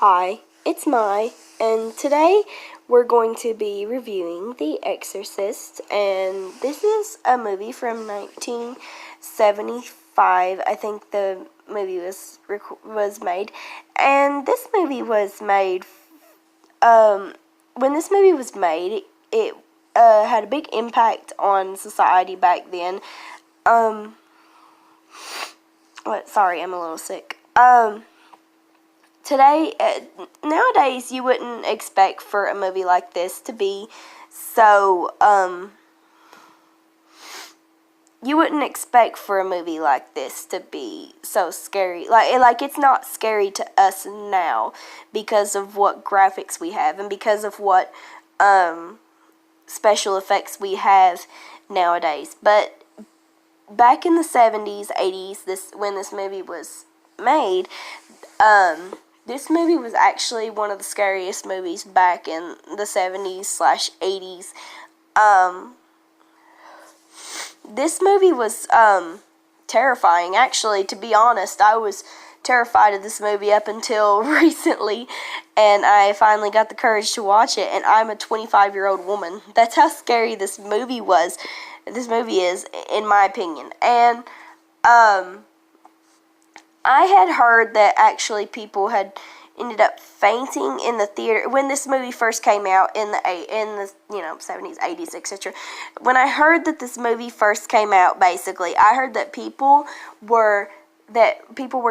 Hi, it's Mai, and today we're going to be reviewing The Exorcist, and this is a movie from 1975. I think the movie was made, and this movie was made. When this movie was made, it had a big impact on society back then. Sorry, I'm a little sick. Today, nowadays, you wouldn't expect for a movie like this to be so, you wouldn't expect for a movie like this to be so scary. Like it's not scary to us now because of what graphics we have and because of what, special effects we have nowadays. But back in the 70s, 80s, when this movie was made, this movie was actually one of the scariest movies back in the 70s/80s. This movie was terrifying. Actually, to be honest, I was terrified of this movie up until recently, and I finally got the courage to watch it, and I'm a 25-year-old woman. That's how scary this movie was. This movie is, in my opinion. And I had heard that actually people had ended up fainting in the theater when this movie first came out in the 70s, 80s, etc. When I heard that this movie first came out, basically, I heard that people were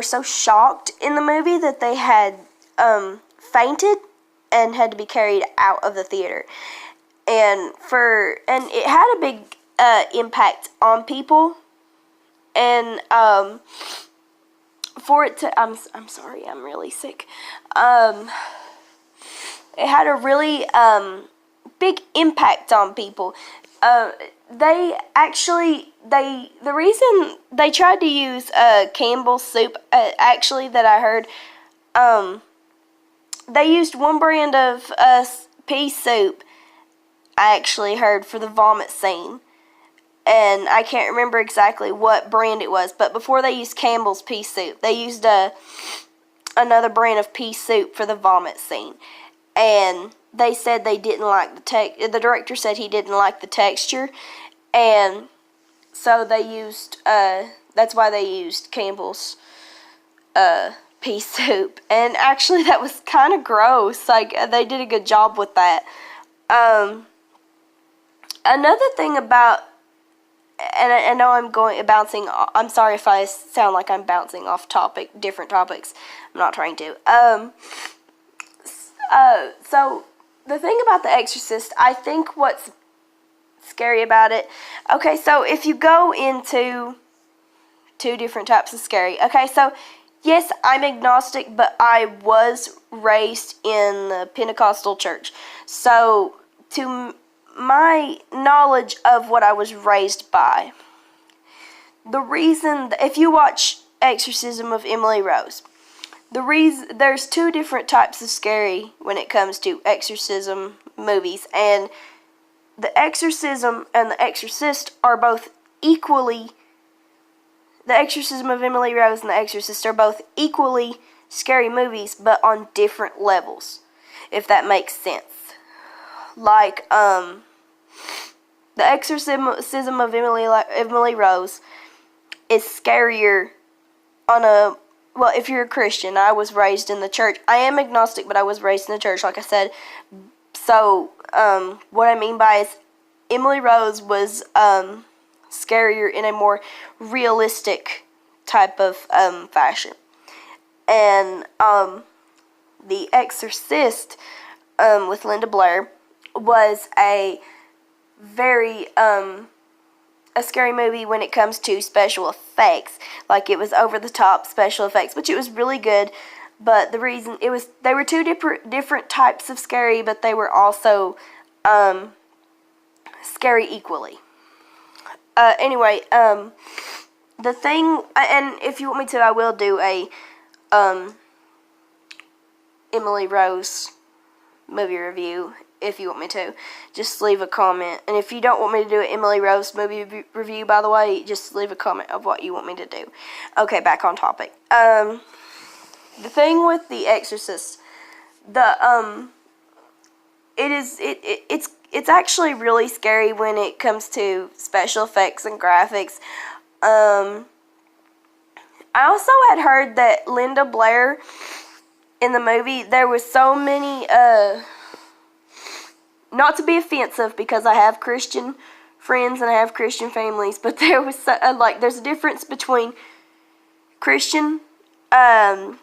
so shocked in the movie that they had fainted and had to be carried out of the theater. And it had a big impact on people. And for it to, I'm sorry, I'm really sick. It had a really big impact on people. The reason they tried to use Campbell's soup, actually, that I heard, they used one brand of pea soup, I actually heard, for the vomit scene. And I can't remember exactly what brand it was, but before they used Campbell's pea soup, they used another brand of pea soup for the vomit scene. And they said they didn't like the director said he didn't like the texture, and so they used, that's why they used Campbell's pea soup. And actually that was kind of gross. Like, they did a good job with that. Another thing about, and I know I'm I'm sorry if I sound like I'm bouncing off different topics. I'm not trying to. So the thing about The Exorcist, I think what's scary about it, okay, so if you go into two different types of scary, okay, so yes, I'm agnostic, but I was raised in the Pentecostal church. So to my knowledge of what I was raised by, the reason, if you watch Exorcism of Emily Rose, there's two different types of scary when it comes to exorcism movies, and The Exorcism and The Exorcist are both equally, The Exorcism of Emily Rose and The Exorcist are both equally scary movies, but on different levels, if that makes sense. Like, The Exorcism of Emily Rose is scarier on a, well, if you're a Christian. I was raised in the church. I am agnostic, but I was raised in the church, like I said. So, what I mean by is Emily Rose was scarier in a more realistic type of fashion. And The Exorcist with Linda Blair was a very a scary movie when it comes to special effects. Like, it was over the top special effects, which it was really good. But the reason they were two different types of scary, but they were also scary equally. Anyway, the thing, and if you want me to, I will do a Emily Rose movie review. If you want me to, just leave a comment. And if you don't want me to do an Emily Rose movie review, by the way, just leave a comment of what you want me to do. Okay, back on topic. The thing with The Exorcist it's actually really scary when it comes to special effects and graphics. I also had heard that Linda Blair in the movie, there was so many, not to be offensive because I have Christian friends and I have Christian families, but there was there's a difference between Christian what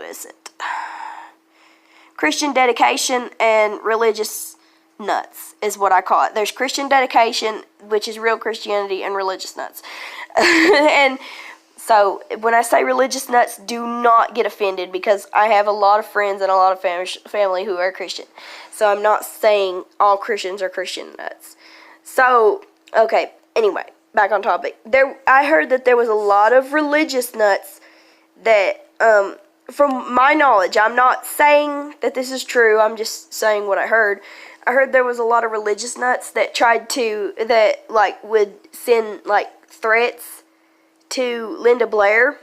is it? Christian dedication and religious nuts is what I call it. There's Christian dedication, which is real Christianity, and religious nuts. And so when I say religious nuts, do not get offended because I have a lot of friends and a lot of family who are Christian. So I'm not saying all Christians are Christian nuts. So, okay, anyway, back on topic. I heard that there was a lot of religious nuts that, from my knowledge, I'm not saying that this is true, I'm just saying what I heard. I heard there was a lot of religious nuts that would send, threats to Linda Blair,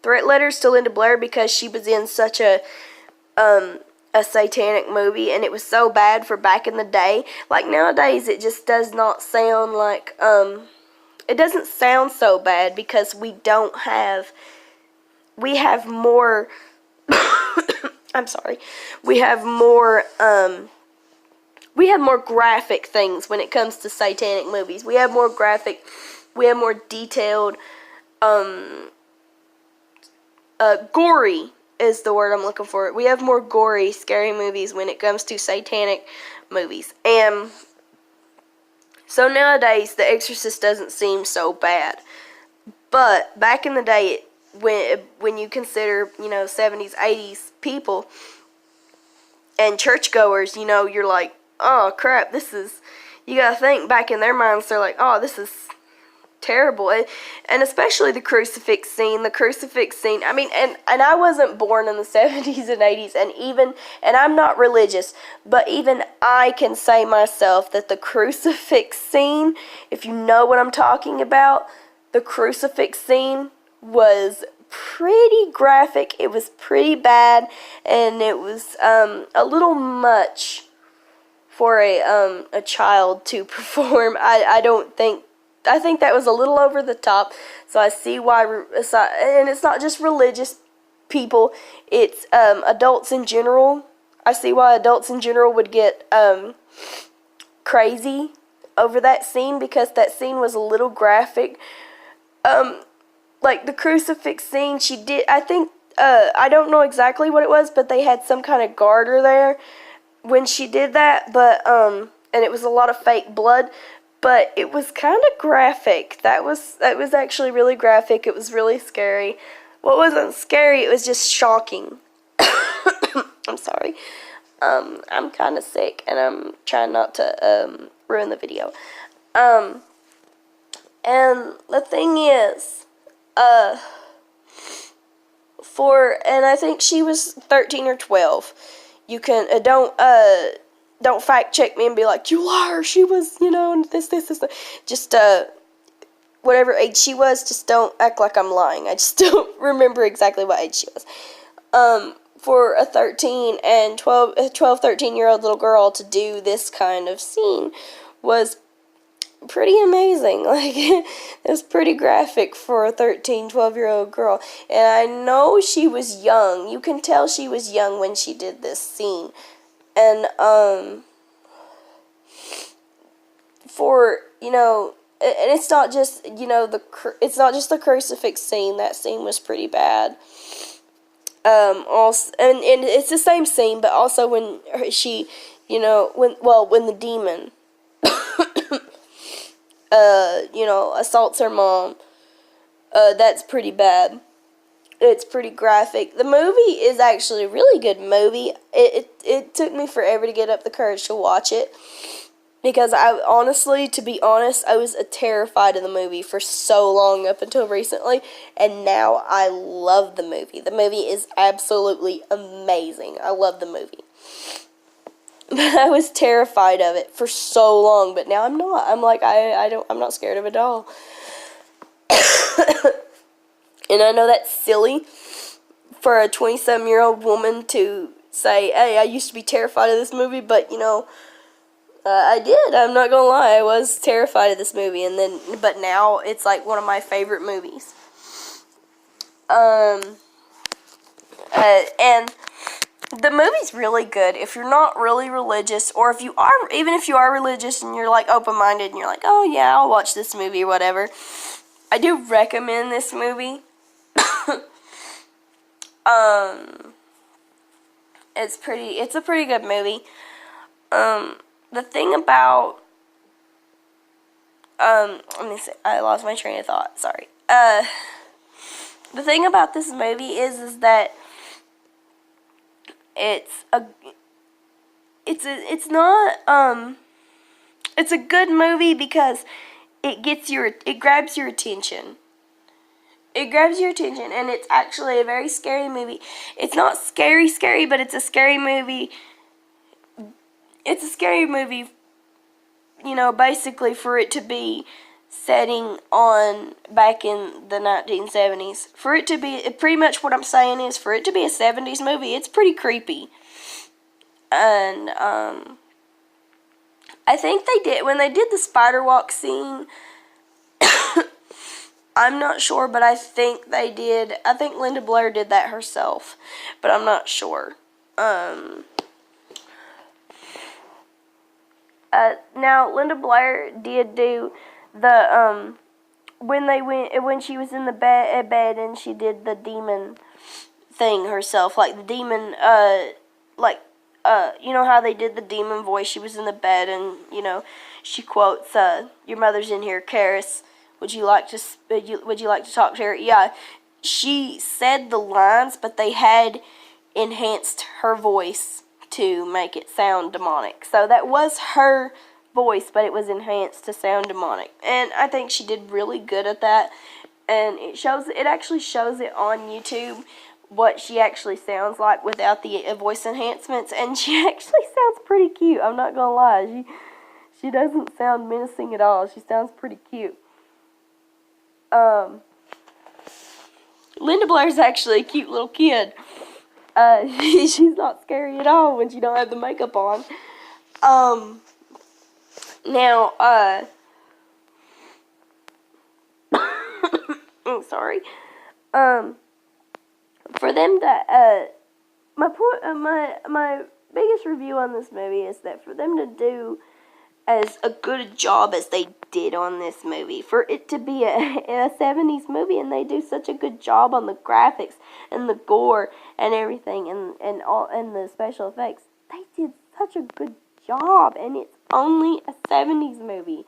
threat letters to Linda Blair because she was in such a satanic movie, and it was so bad for back in the day. Like, nowadays, it just does not sound like, it doesn't sound so bad because we have more, I'm sorry, we have more graphic things when it comes to satanic movies. We have more detailed, gory is the word I'm looking for. We have more gory, scary movies when it comes to satanic movies. And so nowadays, The Exorcist doesn't seem so bad. But back in the day, when you consider, 70s, 80s people and churchgoers, you're like, oh crap, you gotta think back in their minds, they're like, oh, this is terrible. And especially the crucifix scene, I mean, and I wasn't born in the 70s and 80s, and I'm not religious, but even I can say myself that the crucifix scene, if you know what I'm talking about, the crucifix scene was pretty graphic. It was pretty bad, and it was a little much for a child to perform. I think that was a little over the top. So I see why, and it's not just religious people. It's adults in general. I see why adults in general would get crazy over that scene because that scene was a little graphic. Like the crucifix scene, I think, I don't know exactly what it was, but they had some kind of garter there when she did that, but, and it was a lot of fake blood, but it was kind of graphic. That was actually really graphic. It was really scary. Well, it wasn't scary, it was just shocking. I'm sorry. I'm kind of sick, and I'm trying not to, ruin the video. And the thing is, and I think she was 13 or 12. You can, don't fact check me and be like, you liar, she was, this. Just, whatever age she was, just don't act like I'm lying. I just don't remember exactly what age she was. For a 13-year-old little girl to do this kind of scene was pretty amazing. Like, it was pretty graphic for a 12-year-old girl. And I know she was young. You can tell she was young when she did this scene. And, and it's not just, it's not just the crucifix scene. That scene was pretty bad. Also, and it's the same scene, but also when she, when the demon, assaults her mom, that's pretty bad. It's pretty graphic. The movie is actually a really good movie. It took me forever to get up the courage to watch it. Because to be honest, I was terrified of the movie for so long up until recently. And now I love the movie. The movie is absolutely amazing. I love the movie. But I was terrified of it for so long. But now I'm not. I'm like, I'm not scared of a doll. And I know that's silly. for a 20-some-year-old woman to say, hey, I used to be terrified of this movie, but, I did. I'm not gonna lie. I was terrified of this movie, but now it's like one of my favorite movies. And the movie's really good. If you're not really religious, or even if you are religious and you're like open-minded and you're like, oh yeah, I'll watch this movie or whatever, I do recommend this movie. It's a pretty good movie. The thing about, let me see, I lost my train of thought, sorry. The thing about this movie is that it's a good movie because it grabs your attention. It grabs your attention, and it's actually a very scary movie. It's not scary, but it's a scary movie. It's a scary movie, basically for it to be setting on back in the 1970s. For it to be, pretty much what I'm saying is, for it to be a 70s movie, it's pretty creepy. And, I think when they did the spider walk scene, I'm not sure, but I think Linda Blair did that herself, but I'm not sure. Now, Linda Blair did do the, when she was in the bed and she did the demon thing herself, like the demon, you know how they did the demon voice. She was in the bed and, she quotes, your mother's in here, Karis. Would you like to talk to her? Yeah, she said the lines, but they had enhanced her voice to make it sound demonic. So that was her voice, but it was enhanced to sound demonic. And I think she did really good at that. And it actually shows it on YouTube what she actually sounds like without the voice enhancements. And she actually sounds pretty cute. I'm not gonna lie. She doesn't sound menacing at all. She sounds pretty cute. Linda Blair's actually a cute little kid. She's not scary at all when she don't have the makeup on. Now, I'm sorry. For them to, my biggest review on this movie is that for them to do as a good job as they did on this movie, for it to be a 70s movie, and they do such a good job on the graphics and the gore and everything and the special effects. They did such a good job, and it's only a 70s movie.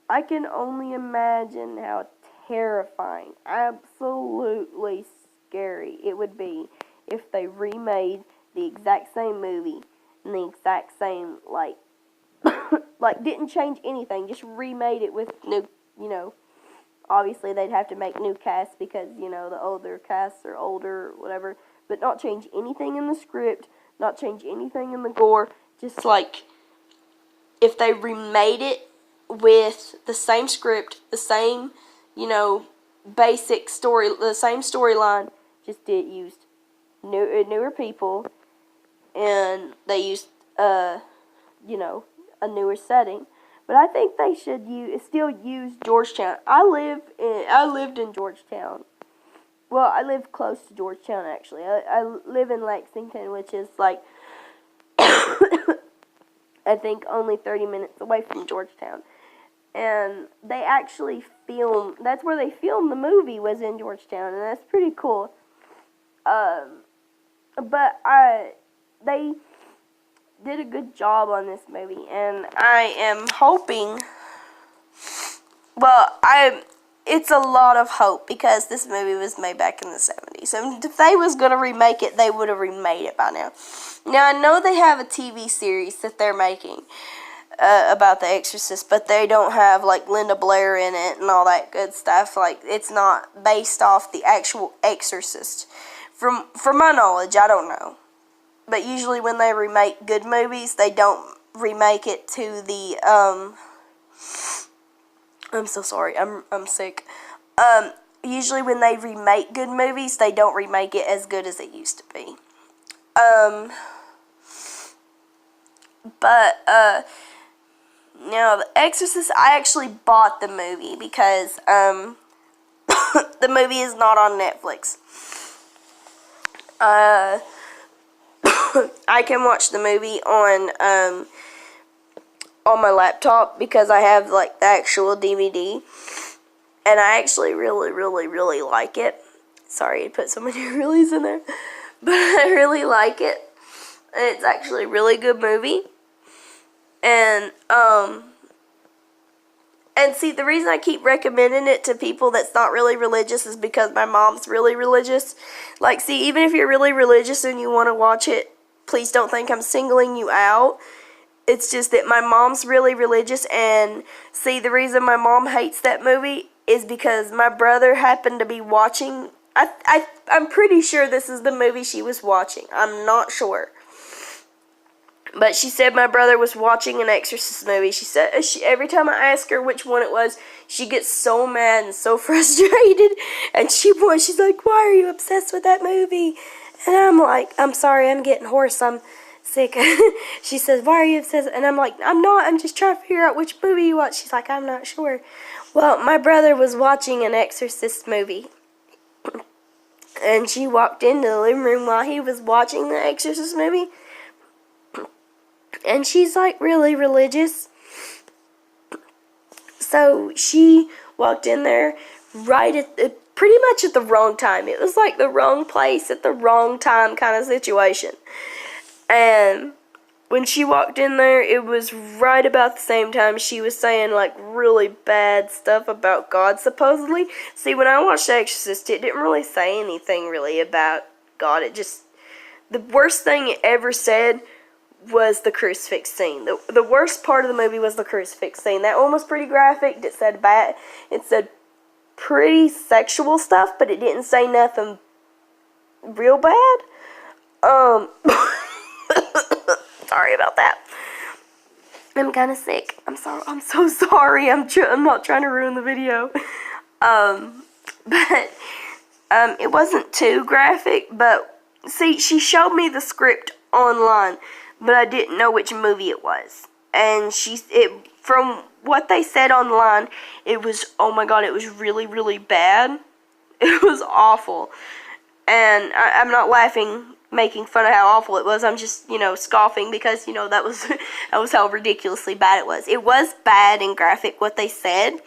I can only imagine how terrifying, absolutely scary it would be if they remade the exact same movie and the exact same, didn't change anything, just remade it with new, obviously they'd have to make new casts because, the older casts are older, whatever, but not change anything in the script, not change anything in the gore, just if they remade it with the same script, the same, basic story, the same storyline, just used newer people, and they used, a newer setting. But I think they should still use Georgetown. I lived in Georgetown. Well, I live close to Georgetown, actually. I live in Lexington, which is I think only 30 minutes away from Georgetown. And they actually that's where they filmed the movie, was in Georgetown, and that's pretty cool. But they did a good job on this movie, and I am hoping, it's a lot of hope, because this movie was made back in the 70s, and if they was going to remake it, they would have remade it by now. Now, I know they have a TV series that they're making about the Exorcist, but they don't have, Linda Blair in it and all that good stuff. It's not based off the actual Exorcist. From my knowledge, I don't know. But usually when they remake good movies, they don't remake it to the, I'm so sorry, I'm sick. usually when they remake good movies, they don't remake it as good as it used to be. Now, The Exorcist, I actually bought the movie because, the movie is not on Netflix. I can watch the movie on my laptop because I have, like, the actual DVD. And I actually really, really, really like it. Sorry, I put so many reallys in there. But I really like it. It's actually a really good movie. And see, the reason I keep recommending it to people that's not really religious is because my mom's really religious. Like, see, even if you're really religious and you want to watch it, please don't think I'm singling you out. It's just that my mom's really religious, and see, the reason my mom hates that movie is because my brother happened to be watching. I'm pretty sure this is the movie she was watching. I'm not sure. But she said my brother was watching an Exorcist movie. She said every time I ask her which one it was, she gets so mad and so frustrated. And she's like, why are you obsessed with that movie? And I'm like, I'm sorry, I'm getting hoarse. I'm sick. She says, why are you obsessed? And I'm like, I'm not. I'm just trying to figure out which movie you watch. She's like, I'm not sure. Well, my brother was watching an Exorcist movie. And she walked into the living room while he was watching the Exorcist movie. And she's like really religious. So she walked in there pretty much at the wrong time. It was like the wrong place at the wrong time kind of situation. And when she walked in there, it was right about the same time she was saying like really bad stuff about God, supposedly. See, when I watched The Exorcist, it didn't really say anything really about God. The worst thing it ever said was the crucifix scene. The worst part of the movie was the crucifix scene. That one was pretty graphic. It said pretty sexual stuff, but it didn't say nothing real bad. Sorry about that. I'm kind of sick. I'm sorry. I'm so sorry. I'm not trying to ruin the video. But it wasn't too graphic. But see, she showed me the script online, but I didn't know which movie it was. And from what they said online, it was, oh my god, it was really, really bad. It was awful. And I'm not laughing, making fun of how awful it was. I'm just, scoffing because, that was how ridiculously bad it was. It was bad and graphic what they said,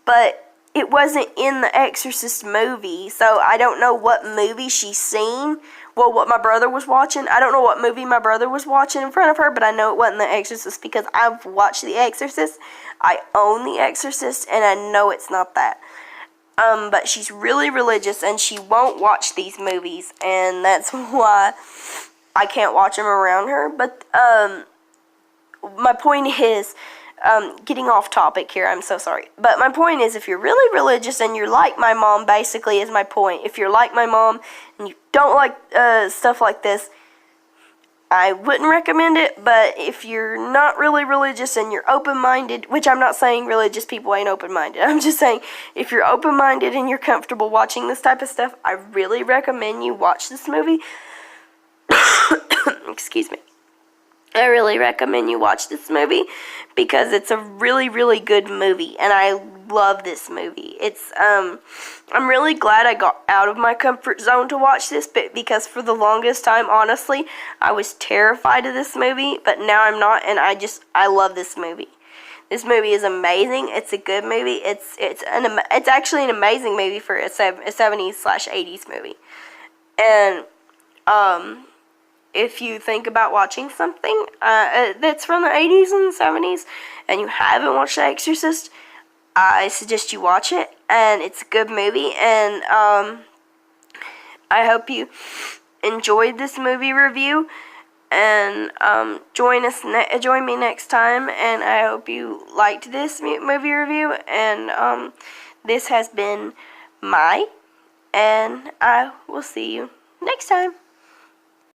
but it wasn't in the Exorcist movie, so I don't know what movie she's seen. Well, what my brother was watching. I don't know what movie my brother was watching in front of her, but I know it wasn't The Exorcist because I've watched The Exorcist. I own The Exorcist, and I know it's not that. But she's really religious, and she won't watch these movies, and that's why I can't watch them around her. But my point is, getting off topic here, I'm so sorry. But my point is, if you're really religious and you're like my mom, basically, is my point. If you're like my mom and you don't like stuff like this, I wouldn't recommend it. But if you're not really religious and you're open-minded, which I'm not saying religious people ain't open-minded. I'm just saying, if you're open-minded and you're comfortable watching this type of stuff, I really recommend you watch this movie. Excuse me. I really recommend you watch this movie because it's a really, really good movie, and I love this movie. I'm really glad I got out of my comfort zone to watch this, but because for the longest time, honestly, I was terrified of this movie, but now I'm not, and I love this movie. This movie is amazing. It's a good movie. It's actually an amazing movie for a 70s/80s movie, and if you think about watching something that's from the 80s and 70s and you haven't watched The Exorcist, I suggest you watch it, and it's a good movie, and I hope you enjoyed this movie review, and join me next time, and I hope you liked this movie review, and this has been and I will see you next time.